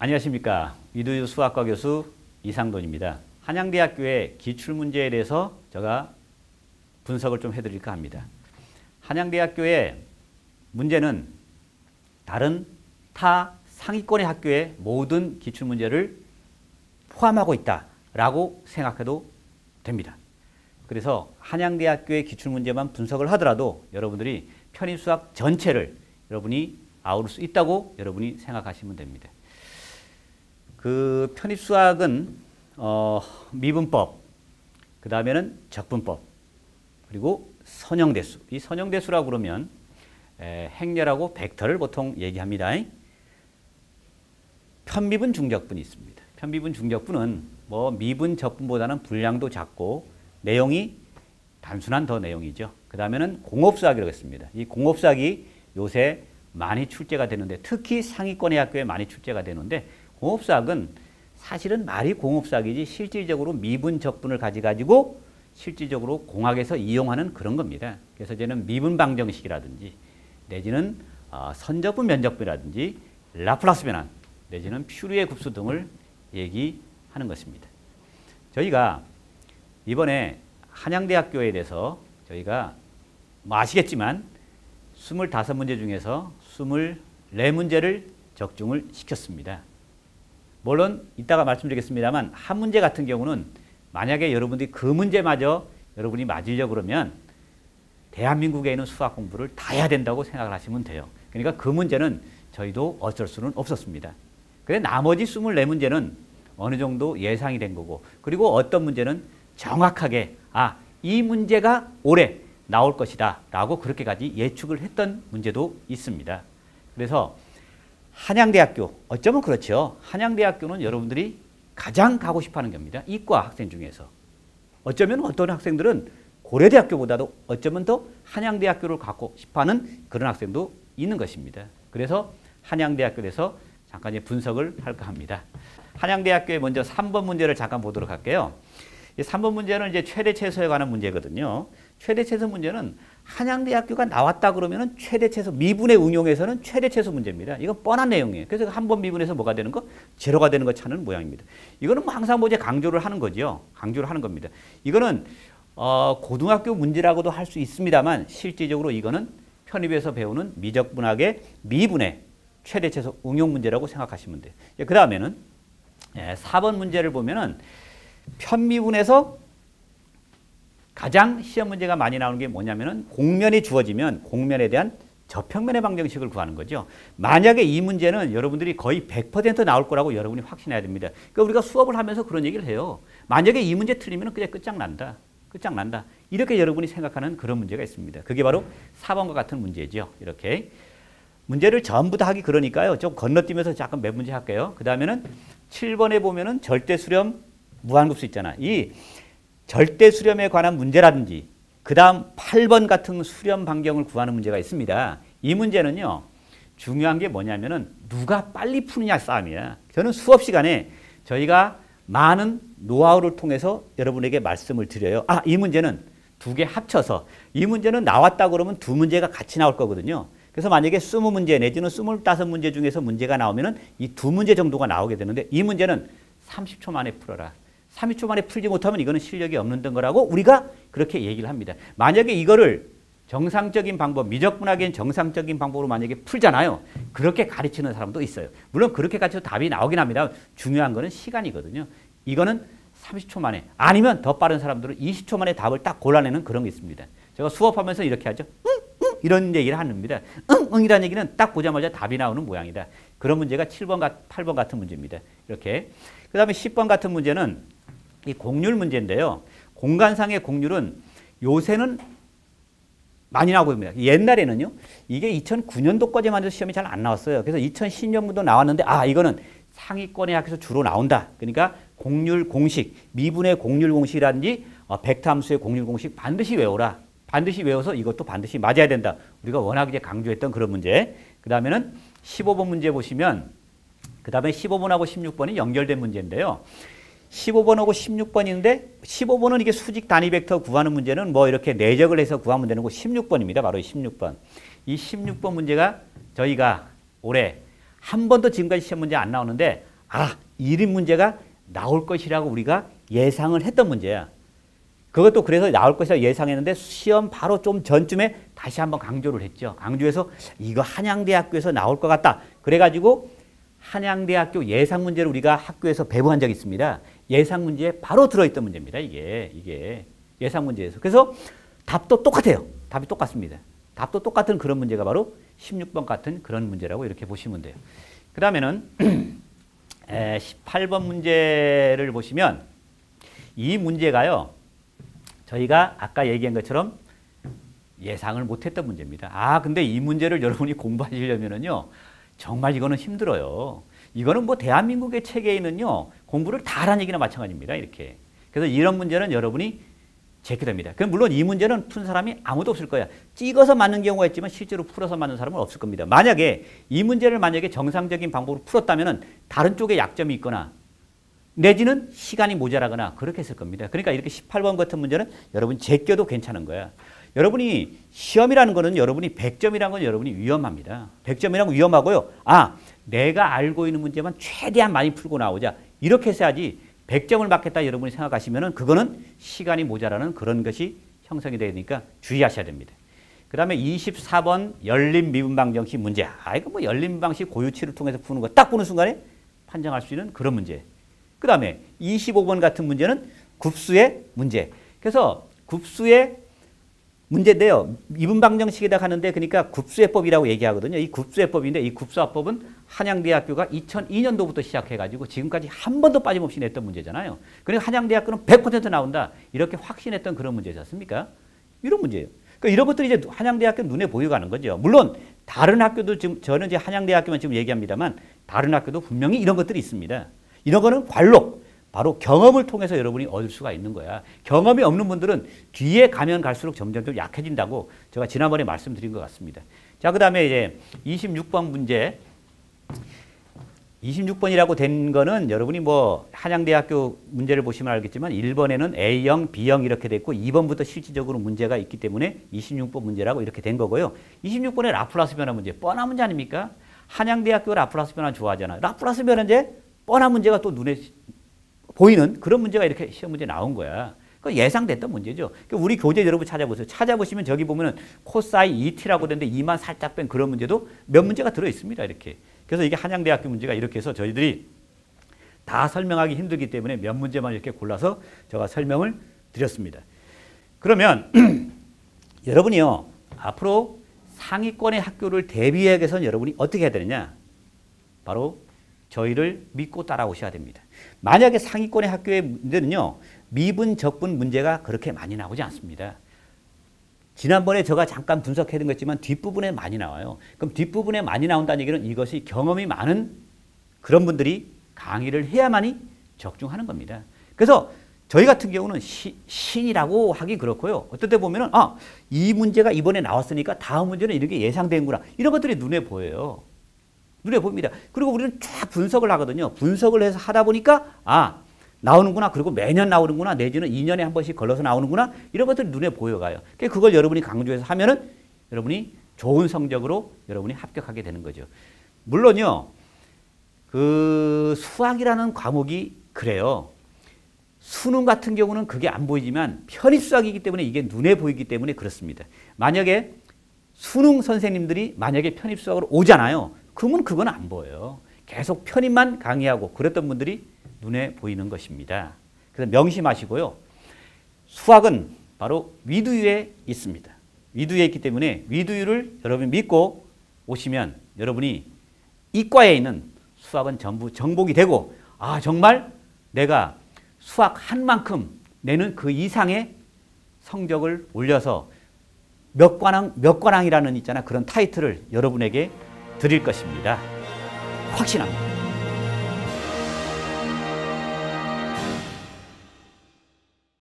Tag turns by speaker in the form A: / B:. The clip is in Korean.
A: 안녕하십니까. 위드 수학과 교수 이상돈입니다. 한양대학교의 기출문제에 대해서 제가 분석을 좀 해드릴까 합니다. 한양대학교의 문제는 다른 타 상위권의 학교의 모든 기출문제를 포함하고 있다라고 생각해도 됩니다. 그래서 한양대학교의 기출문제만 분석을 하더라도 여러분들이 편입수학 전체를 여러분이 아우를 수 있다고 여러분이 생각하시면 됩니다. 그 편입수학은 미분법, 그 다음에는 적분법, 그리고 선형대수. 이 선형대수라고 그러면 행렬하고 벡터를 보통 얘기합니다. 편미분 중적분이 있습니다. 편미분 중적분은 뭐 미분 적분보다는 분량도 작고 내용이 단순한 더 내용이죠. 그 다음에는 공업수학이라고 했습니다. 이 공업수학이 요새 많이 출제가 되는데 특히 상위권의 학교에 많이 출제가 되는데 공업수학은 사실은 말이 공업수학이지 실질적으로 미분 적분을 가지고 실질적으로 공학에서 이용하는 그런 겁니다. 그래서 저는 미분 방정식이라든지 내지는 선적분 면적분이라든지 라플라스 변환 내지는 퓨리에 kup수 등을 얘기하는 것입니다. 저희가 이번에 한양대학교에 대해서 저희가 뭐 아시겠지만 25문제 중에서 24문제를 적중을 시켰습니다. 물론 이따가 말씀드리겠습니다만 한 문제 같은 경우는 만약에 여러분들이 그 문제마저 여러분이 맞으려고 그러면 대한민국에 있는 수학 공부를 다 해야 된다고 생각을 하시면 돼요. 그러니까 그 문제는 저희도 어쩔 수는 없었습니다. 그래 나머지 24문제는 어느 정도 예상이 된 거고 그리고 어떤 문제는 정확하게 이 문제가 올해 나올 것이다 라고 그렇게까지 예측을 했던 문제도 있습니다. 그래서 한양대학교 어쩌면 그렇죠. 한양대학교는 여러분들이 가장 가고 싶어하는 겁니다. 이과 학생 중에서. 어쩌면 어떤 학생들은 고려대학교보다도 어쩌면 더 한양대학교를 가고 싶어하는 그런 학생도 있는 것입니다. 그래서 한양대학교에 대해서 잠깐 분석을 할까 합니다. 한양대학교의 먼저 3번 문제를 잠깐 보도록 할게요. 이 3번 문제는 이제 최대 최소에 관한 문제거든요. 최대 최소 문제는 한양대학교가 나왔다 그러면은 최대 최소 미분의 응용에서는 최대 최소 문제입니다. 이건 뻔한 내용이에요. 그래서 한 번 미분해서 뭐가 되는 거? 제로가 되는 거 찾는 모양입니다. 이거는 뭐 항상 뭐 이제 강조를 하는 거죠. 강조를 하는 겁니다. 이거는 고등학교 문제라고도 할 수 있습니다만 실질적으로 이거는 편입에서 배우는 미적분학의 미분의 최대 최소 응용 문제라고 생각하시면 돼요. 그 다음에는 4번 문제를 보면은 편미분에서 가장 시험 문제가 많이 나오는 게 뭐냐면은 공면이 주어지면 공면에 대한 저평면의 방정식을 구하는 거죠. 만약에 이 문제는 여러분들이 거의 100% 나올 거라고 여러분이 확신해야 됩니다. 그러니까 우리가 수업을 하면서 그런 얘기를 해요. 만약에 이 문제 틀리면 그냥 끝장난다. 끝장난다. 이렇게 여러분이 생각하는 그런 문제가 있습니다. 그게 바로 4번과 같은 문제죠. 이렇게. 문제를 전부 다 하기 그러니까요. 좀 건너뛰면서 잠깐 몇 문제 할게요. 그 다음에는 7번에 보면은 절대 수렴 무한급수 있잖아. 이 절대 수렴에 관한 문제라든지 그 다음 8번 같은 수렴 반경을 구하는 문제가 있습니다. 이 문제는요. 중요한 게 뭐냐면은 누가 빨리 푸느냐 싸움이야. 저는 수업 시간에 저희가 많은 노하우를 통해서 여러분에게 말씀을 드려요. 이 문제는 두 개 합쳐서 이 문제는 나왔다 그러면 두 문제가 같이 나올 거거든요. 그래서 만약에 20문제 내지는 25문제 중에서 문제가 나오면은 이 두 문제 정도가 나오게 되는데 이 문제는 30초 만에 풀어라. 30초 만에 풀지 못하면 이거는 실력이 없는 거라고 우리가 그렇게 얘기를 합니다. 만약에 이거를 정상적인 방법, 미적분학의 정상적인 방법으로 만약에 풀잖아요. 그렇게 가르치는 사람도 있어요. 물론 그렇게 가르쳐도 답이 나오긴 합니다. 중요한 거는 시간이거든요. 이거는 30초 만에 아니면 더 빠른 사람들은 20초 만에 답을 딱 골라내는 그런 게 있습니다. 제가 수업하면서 이렇게 하죠. 이런 얘기를 합니다. 이라는 얘기는 딱 보자마자 답이 나오는 모양이다. 그런 문제가 7번, 8번 같은 문제입니다. 이렇게. 그 다음에 10번 같은 문제는 이 공률 문제인데요. 공간상의 공률은 요새는 많이 나오고 있습니다. 옛날에는요. 이게 2009년도까지만 해도 시험이 잘 안 나왔어요. 그래서 2010년부터 나왔는데 이거는 상위권의 학교에서 주로 나온다. 그러니까 공률 공식, 미분의 공률 공식이라든지 벡터 함수의 공률 공식 반드시 외워라. 반드시 외워서 이것도 반드시 맞아야 된다. 우리가 워낙 이제 강조했던 그런 문제. 그 다음에는 15번 문제 보시면 그 다음에 15번하고 16번이 연결된 문제인데요. 15번하고 16번인데 15번은 이게 수직 단위 벡터 구하는 문제는 뭐 이렇게 내적을 해서 구하면 되는 거 16번입니다. 바로 16번. 이 16번 문제가 저희가 올해 한 번도 지금까지 시험 문제 안 나오는데 1인 문제가 나올 것이라고 우리가 예상을 했던 문제야. 그것도 그래서 나올 것이라고 예상했는데 시험 바로 좀 전쯤에 다시 한번 강조를 했죠. 강조해서 이거 한양대학교에서 나올 것 같다. 그래가지고 한양대학교 예상 문제를 우리가 학교에서 배부한 적이 있습니다. 예상 문제에 바로 들어있던 문제입니다. 이게 예상 문제에서. 그래서 답도 똑같아요. 답이 똑같습니다. 답도 똑같은 그런 문제가 바로 16번 같은 그런 문제라고 이렇게 보시면 돼요. 그 다음에는 18번 문제를 보시면 이 문제가요. 저희가 아까 얘기한 것처럼 예상을 못했던 문제입니다. 근데 이 문제를 여러분이 공부하시려면요. 정말 이거는 힘들어요. 이거는 뭐 대한민국의 체계에는요. 공부를 다 하라는 얘기나 마찬가지입니다. 이렇게. 그래서 이런 문제는 여러분이 제게 됩니다. 그럼 물론 이 문제는 푼 사람이 아무도 없을 거야. 찍어서 맞는 경우가 있지만 실제로 풀어서 맞는 사람은 없을 겁니다. 만약에 이 문제를 정상적인 방법으로 풀었다면 다른 쪽에 약점이 있거나 내지는 시간이 모자라거나 그렇게 했을 겁니다. 그러니까 이렇게 18번 같은 문제는 여러분이 제껴도 괜찮은 거야. 여러분이 시험이라는 거는 여러분이 100점이라는 건 여러분이 위험합니다. 100점이라는 건 위험하고요. 내가 알고 있는 문제만 최대한 많이 풀고 나오자. 이렇게 했어야지 100점을 맞겠다 여러분이 생각하시면은 그거는 시간이 모자라는 그런 것이 형성이 되니까 주의하셔야 됩니다. 그 다음에 24번 열린 미분방정식 문제. 이거 뭐 열린 미분방식 고유치를 통해서 푸는 거 딱 보는 순간에 판정할 수 있는 그런 문제. 그 다음에 25번 같은 문제는 굽수의 문제. 그래서 굽수의 문제인데요. 미분방정식에다 가는데 그러니까 굽수해법이라고 얘기하거든요. 이 굽수해법인데 이 굽수화법은 한양대학교가 2002년도부터 시작해가지고 지금까지 한 번도 빠짐없이 냈던 문제잖아요. 그러니까 한양대학교는 100% 나온다. 이렇게 확신했던 그런 문제지 않습니까? 이런 문제예요. 그러니까 이런 것들이 이제 한양대학교 눈에 보여가는 거죠. 물론 다른 학교도 지금 저는 이제 한양대학교만 지금 얘기합니다만 다른 학교도 분명히 이런 것들이 있습니다. 이런 거는 관록. 바로 경험을 통해서 여러분이 얻을 수가 있는 거야. 경험이 없는 분들은 뒤에 가면 갈수록 점점 좀 약해진다고 제가 지난번에 말씀드린 것 같습니다. 자, 그 다음에 이제 26번 문제. 26번이라고 된 거는 여러분이 뭐 한양대학교 문제를 보시면 알겠지만 1번에는 A형, B형 이렇게 됐고 2번부터 실질적으로 문제가 있기 때문에 26번 문제라고 이렇게 된 거고요. 26번에 라플라스 변화 문제. 뻔한 문제 아닙니까? 한양대학교가 라플라스 변화 좋아하잖아. 라플라스 변화인데 뻔한 문제가 또 눈에 보이는 그런 문제가 이렇게 시험 문제 나온 거야. 그 예상됐던 문제죠. 그러니까 우리 교재 여러분 찾아보세요. 찾아보시면 저기 보면은 코사인 2t라고 되는데 2만 살짝 뺀 그런 문제도 몇 문제가 들어 있습니다. 이렇게. 그래서 이게 한양대학교 문제가 이렇게 해서 저희들이 다 설명하기 힘들기 때문에 몇 문제만 이렇게 골라서 제가 설명을 드렸습니다. 그러면 여러분이요. 앞으로 상위권의 학교를 대비하기 위해서는 여러분이 어떻게 해야 되느냐. 바로 저희를 믿고 따라오셔야 됩니다. 만약에 상위권의 학교의 문제는요. 미분, 적분 문제가 그렇게 많이 나오지 않습니다. 지난번에 제가 잠깐 분석해둔 것지만 뒷부분에 많이 나와요. 그럼 뒷부분에 많이 나온다는 얘기는 이것이 경험이 많은 그런 분들이 강의를 해야만이 적중하는 겁니다. 그래서 저희 같은 경우는 신이라고 하기 그렇고요. 어떨 때 보면은 이 문제가 이번에 나왔으니까 다음 문제는 이렇게 예상되는구나. 이런 것들이 눈에 보여요. 눈에 보입니다. 그리고 우리는 쫙 분석을 하거든요. 분석을 해서 하다 보니까 나오는구나. 그리고 매년 나오는구나. 내지는 2년에 한 번씩 걸러서 나오는구나. 이런 것들이 눈에 보여가요. 그걸 여러분이 강조해서 하면은 여러분이 좋은 성적으로 여러분이 합격하게 되는 거죠. 물론요. 그 수학이라는 과목이 그래요. 수능 같은 경우는 그게 안 보이지만 편입수학이기 때문에 이게 눈에 보이기 때문에 그렇습니다. 만약에 수능 선생님들이 만약에 편입수학으로 오잖아요. 그러면 그건 안 보여요. 계속 편입만 강의하고 그랬던 분들이 눈에 보이는 것입니다. 그래서 명심하시고요. 수학은 바로 위두유에 있습니다. 위두유에 있기 때문에 위두유를 여러분이 믿고 오시면 여러분이 이과에 있는 수학은 전부 정복이 되고 정말 내가 수학 한 만큼 내는 그 이상의 성적을 올려서 몇 관왕이라는 있잖아. 그런 타이틀을 여러분에게 드릴 것입니다. 확신합니다.